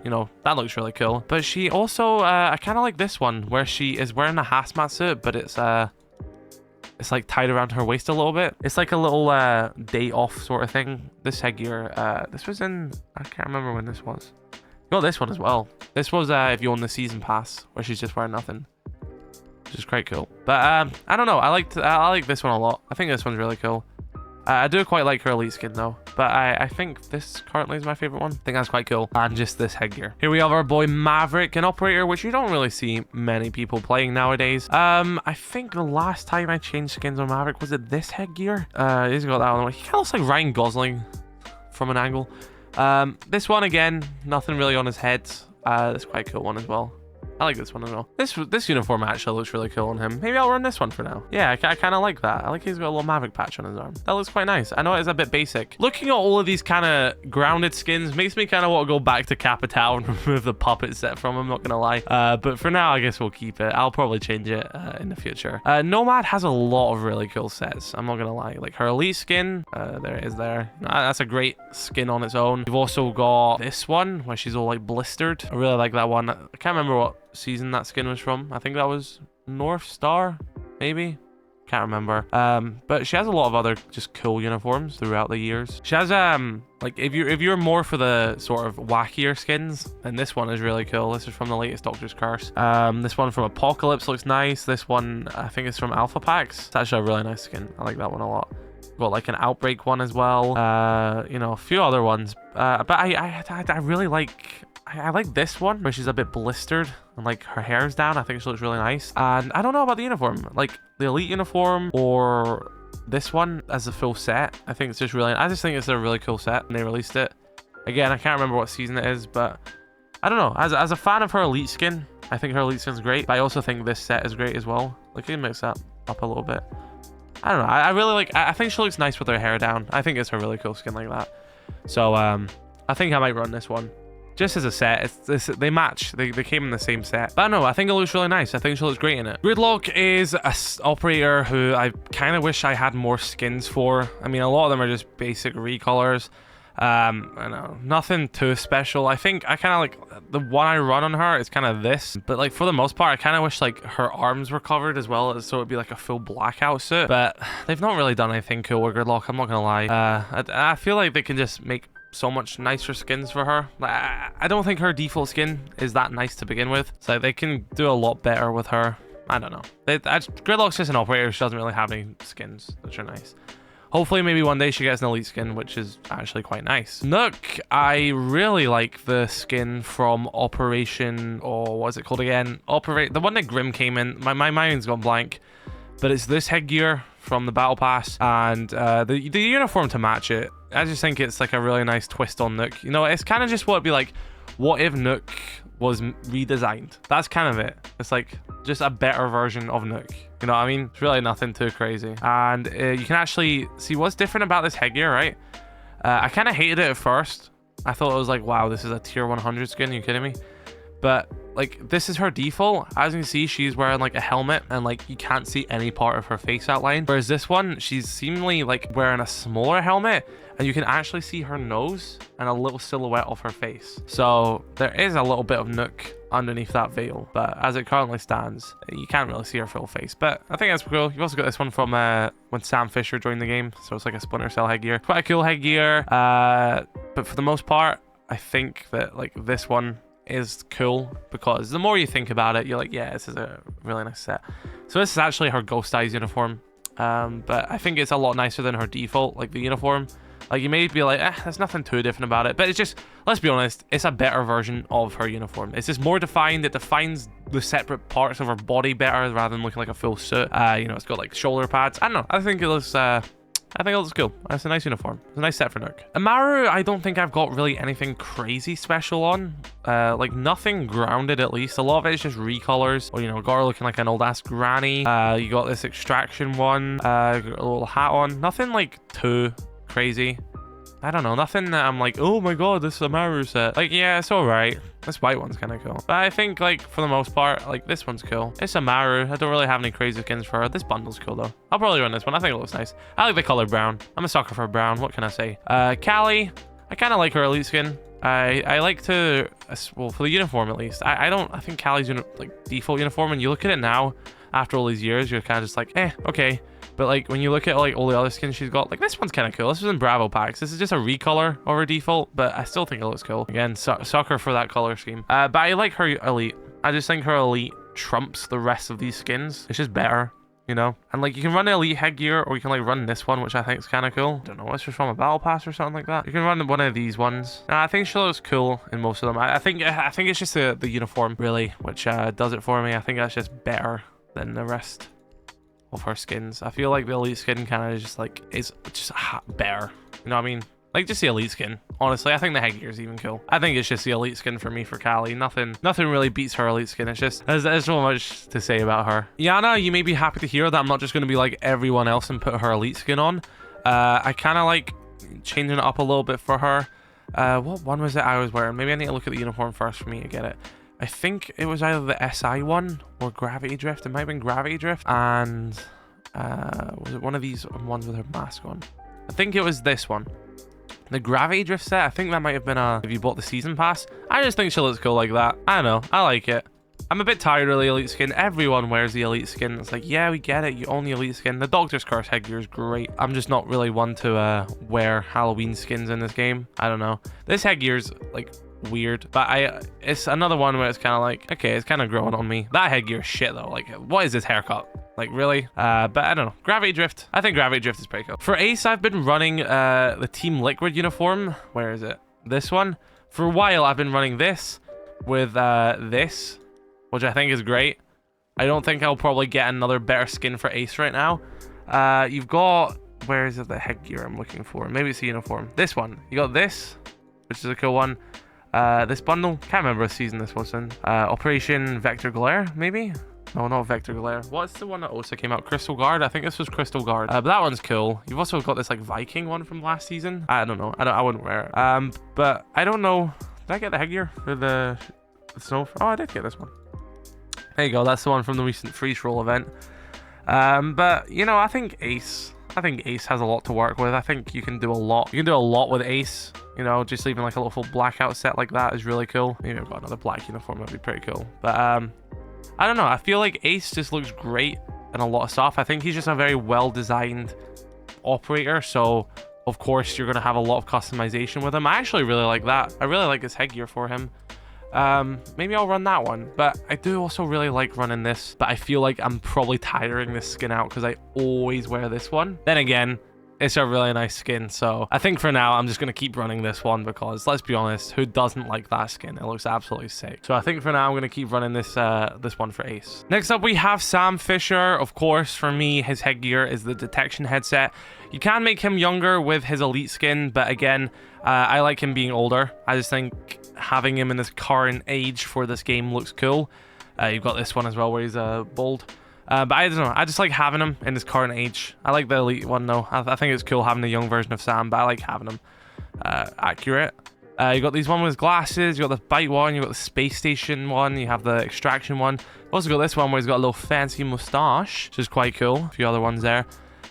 You know, that looks really cool. But she also, I kind of like this one where she is wearing a hazmat suit, but it's like tied around her waist a little bit. It's like a little day off sort of thing. This headgear, this was in, I can't remember when this was. You got this one as well. This was if you own the season pass, where she's just wearing nothing, which is quite cool. But I don't know. I like this one a lot. I think this one's really cool. I do quite like her elite skin though, but I think this currently is my favorite one. I think that's quite cool. And just this headgear. Here we have our boy Maverick, an operator, which you don't really see many people playing nowadays. I think the last time I changed skins on Maverick, was it this headgear? He's got that one. He kind of looks like Ryan Gosling from an angle. This one again, nothing really on his head. That's quite a cool one as well. I like this one as well. This uniform actually looks really cool on him. Maybe I'll run this one for now. Yeah, I kind of like that. I like he's got a little Mavic patch on his arm. That looks quite nice. I know it is a bit basic. Looking at all of these kind of grounded skins makes me kind of want to go back to Capital and remove the puppet set from him, not gonna lie. But for now, I guess we'll keep it. I'll probably change it in the future. Nomad has a lot of really cool sets. I'm not gonna lie. Like her elite skin, there it is there. That's a great skin on its own. You've also got this one where she's all like blistered. I really like that one. I can't remember what season that skin was from. I think that was North Star, maybe. Can't remember. But she has a lot of other just cool uniforms throughout the years. She has like if you're more for the sort of wackier skins, then this one is really cool. This is from the latest Doctor's Curse. This one from Apocalypse looks nice. This one I think is from Alpha Packs. It's actually a really nice skin. I like that one a lot. Got like an Outbreak one as well. You know, a few other ones. But I really like. I like this one where she's a bit blistered and like her hair's down. I think she looks really nice. And I don't know about the uniform, like the elite uniform or this one as a full set. I think it's just really, I just think it's a really cool set and they released it. Again, I can't remember what season it is, but I don't know. As a fan of her elite skin, I think her elite skin's great. But I also think this set is great as well. Like you can mix that up a little bit. I don't know. I really like, I think she looks nice with her hair down. I think it's a really cool skin like that. So I think I might run this one. Just as a set, they match. They came in the same set. But no, I think it looks really nice. I think she looks great in it. Gridlock is an operator who I kind of wish I had more skins for. I mean, a lot of them are just basic recolors. I know, nothing too special. I think I kind of like the one I run on her is kind of this. But like for the most part, I kind of wish like her arms were covered as well, so it'd be like a full blackout suit. But they've not really done anything cool with Gridlock. I'm not gonna lie. I feel like they can just make so much nicer skins for her. I don't think her default skin is that nice to begin with, so they can do a lot better with her. I don't know. Gridlock's just an operator. She doesn't really have any skins which are nice. Hopefully maybe one day she gets an elite skin, which is actually quite nice. Nook, I really like the skin from Operation, or what is it called again? The one that Grim came in. My mind's gone blank, but it's this headgear from the battle pass and the uniform to match it. I just think it's like a really nice twist on Nook. You know, it's kind of just what it'd be like, what if Nook was redesigned. That's kind of it. It's like just a better version of Nook. You know what I mean? It's really nothing too crazy. And you can actually see what's different about this headgear, right? I kind of hated it at first. I thought it was like, wow, this is a tier 100 skin. Are you kidding me? But like, this is her default. As you can see, she's wearing like a helmet and like you can't see any part of her face outline. Whereas this one, she's seemingly like wearing a smaller helmet and you can actually see her nose and a little silhouette of her face. So there is a little bit of Nook underneath that veil, but as it currently stands, you can't really see her full face. But I think that's cool. You've also got this one from when Sam Fisher joined the game. So it's like a Splinter Cell headgear. Quite a cool headgear. But for the most part, I think that like this one is cool because the more you think about it, you're like, yeah, this is a really nice set. So this is actually her ghosteyes uniform. But I think it's a lot nicer than her default, like the uniform. Like you may be like, there's nothing too different about it, but it's just, let's be honest, it's a better version of her uniform. It's just more defined. It defines the separate parts of her body better rather than looking like a full suit. You know, it's got like shoulder pads. I don't know. I think it looks cool. It's a nice uniform. It's a nice set for Nook. Amaru, I don't think I've got really anything crazy special on. Like nothing grounded at least. A lot of it is just recolors. Or, you know, got her looking like an old ass granny. You got this extraction one. Got a little hat on. Nothing like too crazy. I don't know, nothing that I'm like, oh my god, this is a Maru set. Like, yeah, it's alright. This white one's kind of cool. But I think, like, for the most part, like, this one's cool. It's a Maru. I don't really have any crazy skins for her. This bundle's cool, though. I'll probably run this one. I think it looks nice. I like the color brown. I'm a sucker for brown. What can I say? Callie, I kind of like her elite skin. I like to, well, for the uniform at least. I think Callie's, like, default uniform, and you look at it now, after all these years, you're kind of just like, okay. But like when you look at like all the other skins she's got, like this one's kind of cool. This was in Bravo packs. This is just a recolor of her default, but I still think it looks cool. Again, sucker for that color scheme. But I like her elite. I just think her elite trumps the rest of these skins. It's just better, you know? And like you can run elite headgear or you can like run this one, which I think is kind of cool. I don't know, it's just from a battle pass or something like that. You can run one of these ones. I think she looks cool in most of them. I think it's just the uniform really, which does it for me. I think that's just better than the rest of her skins. I feel like the elite skin kind of just like is just better, you know what I mean? Like just the elite skin. Honestly, I think the headgear is even cool. I think it's just the elite skin for me for Callie. Nothing really beats her elite skin. It's just there's so much to say about her. Yana, you may be happy to hear that I'm not just going to be like everyone else and put her elite skin on. I kind of like changing it up a little bit for her. What one was it I was wearing? Maybe I need to look at the uniform first for me to get it. I think it was either the SI one or Gravity Drift. It might have been Gravity Drift. And was it one of these ones with her mask on? I think it was this one. The Gravity Drift set. I think that might have been if you bought the season pass. I just think she looks cool like that. I don't know. I like it. I'm a bit tired of the elite skin. Everyone wears the elite skin. It's like, yeah, we get it. You own the elite skin. The Doctor's Curse headgear is great. I'm just not really one to wear Halloween skins in this game. I don't know. This headgear's like weird, but it's another one where it's kind of like, okay, it's kind of growing on me. That headgear is shit though. Like, what is this haircut? Like, really? But I don't know. Gravity Drift. I think Gravity Drift is pretty cool. For Ace, I've been running the Team Liquid uniform. Where is it? This one. For a while, I've been running this with this, which I think is great. I don't think I'll probably get another better skin for Ace right now. You've got, where is it, the headgear I'm looking for? Maybe it's the uniform. This one. You got this, which is a cool one. This bundle, can't remember what season this was in. Operation Vector Glare, maybe? No, not Vector Glare. What's the one that also came out? Crystal Guard? I think this was Crystal Guard. But that one's cool. You've also got this like Viking one from last season. I don't know. I wouldn't wear it. But I don't know. Did I get the headgear for the snow? Oh, I did get this one. There you go. That's the one from the recent freeze roll event. But you know, I think Ace has a lot to work with. I think you can do a lot. You can do a lot with Ace. You know, just leaving like a little full blackout set like that is really cool. Maybe I've got another black uniform. That'd be pretty cool. But I don't know. I feel like Ace just looks great in a lot of stuff. I think he's just a very well-designed operator. So, of course, you're going to have a lot of customization with him. I actually really like that. I really like his headgear for him. Maybe I'll run that one. But I do also really like running this. But I feel like I'm probably tiring this skin out because I always wear this one. Then again, It's a really nice skin, so I think for now I'm just going to keep running this one because, let's be honest, who doesn't like that skin? It looks absolutely sick. So I think for now I'm going to keep running this this one for Ace. Next up we have Sam Fisher. Of course, for me, his headgear is the detection headset. You can make him younger with his elite skin, but again, I like him being older. I just think having him in this current age for this game looks cool. You've got this one as well where he's bald. But I don't know, I just like having him in his current age. I like the elite one though. I think it's cool having the young version of Sam, but I like having him accurate. You got these one with glasses, you got the bite one, you got the space station one, you have the extraction one. You've also got this one where he's got a little fancy mustache, which is quite cool. A few other ones there.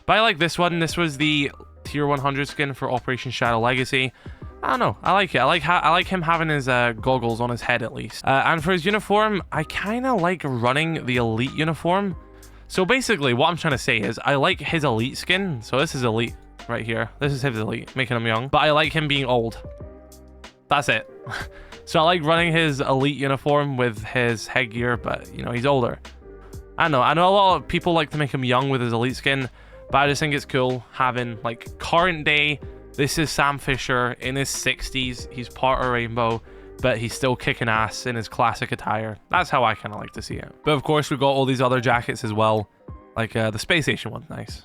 But I like this one. This was the tier 100 skin for Operation Shadow Legacy. I don't know. I like it. I like him having his goggles on his head at least. And for his uniform, I kind of like running the elite uniform. So basically, what I'm trying to say is I like his elite skin. So this is elite right here. This is his elite, making him young. But I like him being old. That's it. So I like running his elite uniform with his headgear, but, you know, he's older. I know a lot of people like to make him young with his elite skin, but I just think it's cool having, like, current day. This is Sam Fisher in his 60s. He's part of Rainbow, but he's still kicking ass in his classic attire. That's how I kind of like to see it. But of course, we've got all these other jackets as well. Like the space station one's nice.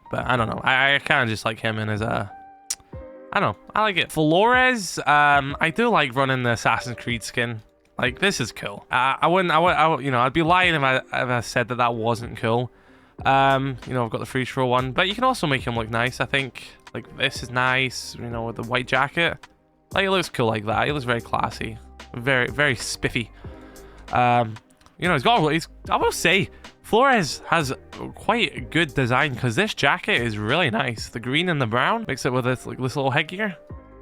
But I don't know. I kind of just like him in his... I don't know. I like it. Flores, I do like running the Assassin's Creed skin. Like, this is cool. You know, I'd be lying if I said that wasn't cool. You know, I've got the free throw one, but you can also make him look nice. I think, like, this is nice, you know, with the white jacket. Like, it looks cool like that. He looks very classy. Very, very spiffy. You know, I will say, Flores has quite a good design because this jacket is really nice. The green and the brown, mix it with this, like, this little headgear.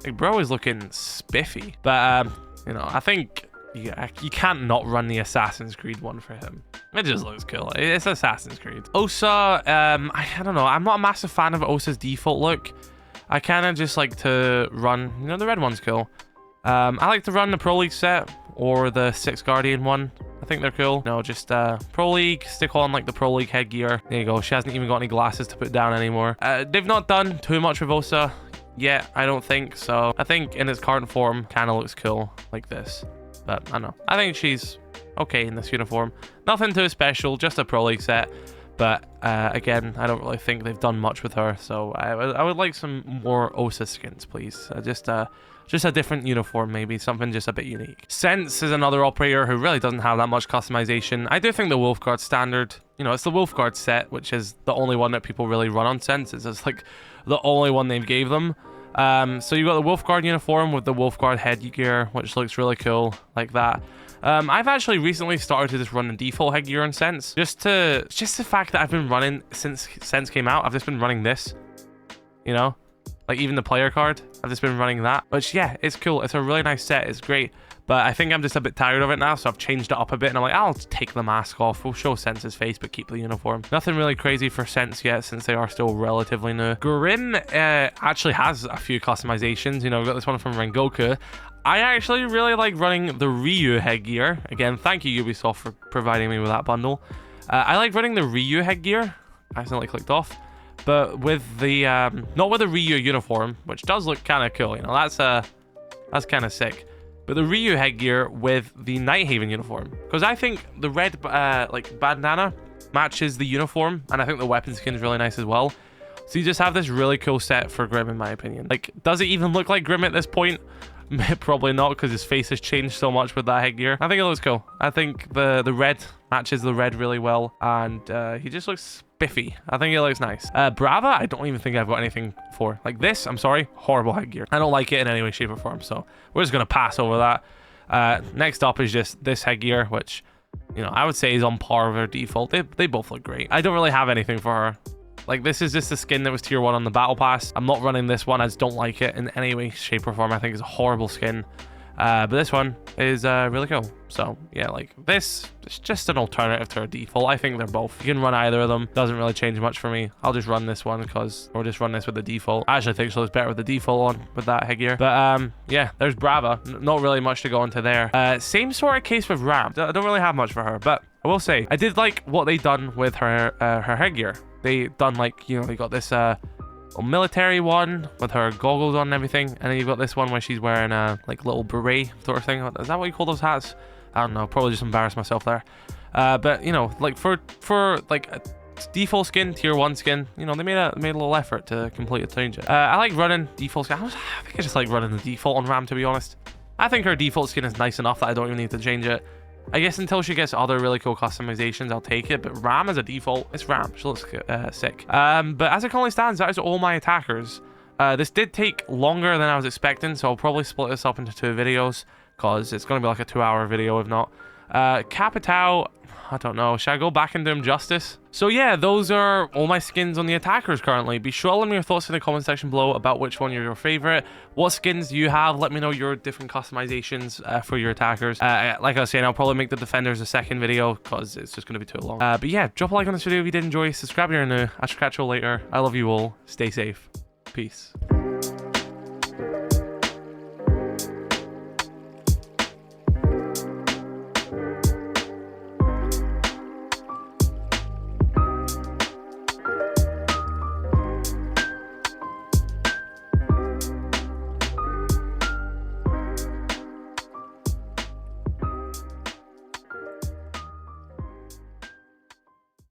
Like, bro is looking spiffy. But, you know, I think you can't not run the Assassin's Creed one for him. It just looks cool. It's Assassin's Creed. Osa, I don't know. I'm not a massive fan of Osa's default look. I kind of just like to run, you know, the red one's cool. I like to run the Pro League set or the 6 Guardian one. I think they're cool. No, just Pro League, stick on like the Pro League headgear. There you go. She hasn't even got any glasses to put down anymore. They've not done too much with Osa yet, I don't think. So I think in its current form, kind of looks cool like this. But I don't know. I think she's okay in this uniform. Nothing too special, just a Pro League set. But again, I don't really think they've done much with her. So I would like some more Osa skins, please. Just a different uniform, maybe. Something just a bit unique. Sense is another operator who really doesn't have that much customization. I do think the wolfguard standard, you know, it's the wolfguard set, which is the only one that people really run on Sense. It's like the only one they've gave them. So you've got the wolfguard uniform with the wolfguard headgear, which looks really cool, like that. I've actually recently started to just run the default headgear on Sense. Just the fact that I've been running since Sense came out, I've just been running this, you know? Like, even the player card, I've just been running that. Which, yeah, it's cool. It's a really nice set. It's great. But I think I'm just a bit tired of it now, so I've changed it up a bit. And I'm like, I'll take the mask off. We'll show Sense's face, but keep the uniform. Nothing really crazy for Sense yet, since they are still relatively new. Grim actually has a few customizations. You know, we've got this one from Rengoku. I actually really like running the Ryu headgear. Again, thank you, Ubisoft, for providing me with that bundle. I like running the Ryu headgear. I accidentally clicked off. But with the, not with the Ryu uniform, which does look kind of cool, you know, that's kind of sick. But the Ryu headgear with the Nighthaven uniform. Because I think the red, like, bandana matches the uniform, and I think the weapon skin is really nice as well. So you just have this really cool set for Grim, in my opinion. Like, does it even look like Grim at this point? Probably not, because his face has changed so much with that headgear. I think it looks cool. I think the red matches the red really well, and he just looks spiffy. I think it looks nice. Brava, I don't even think I've got anything for. Like this, I'm sorry, horrible headgear. I don't like it in any way, shape, or form, so we're just going to pass over that. Next up is just this headgear, which, you know, I would say is on par with her default. They both look great. I don't really have anything for her. Like, this is just the skin that was tier 1 on the battle pass. I'm not running this one. I just don't like it in any way, shape, or form. I think it's a horrible skin. But this one is really cool. So, yeah, like, this is just an alternative to our default. I think they're both. You can run either of them. Doesn't really change much for me. I'll just run this one or just run this with the default. I actually think so. It's better with the default on with that headgear. But, yeah, there's Brava. Not really much to go into there. Same sort of case with Ram. I don't really have much for her, but I will say, I did like what they done with her headgear. They done, like, you know, they got this a military one with her goggles on and everything, and then you've got this one where she's wearing a like little beret sort of thing. Is that what you call those hats? I don't know, probably just embarrassed myself there. But you know, like for like a default skin, tier 1 skin, you know, they made a little effort to completely change it. I like running default skin. I think I just like running the default on Ram, to be honest. I think her default skin is nice enough that I don't even need to change it. I guess until she gets other really cool customizations, I'll take it. But Ram as a default, it's Ram. She looks sick. But as it currently stands, that is all my attackers. This did take longer than I was expecting, so I'll probably split this up into 2 videos, because it's going to be like a 2-hour video if not. Capitao, I don't know. Should I go back and do him justice? So yeah, those are all my skins on the attackers currently. Be sure to let me know your thoughts in the comment section below about which one are your favorite. What skins do you have? Let me know your different customizations for your attackers. Like I was saying, I'll probably make the defenders a second video because it's just going to be too long. But yeah, drop a like on this video if you did enjoy. Subscribe if you're new. I shall catch you all later. I love you all. Stay safe. Peace.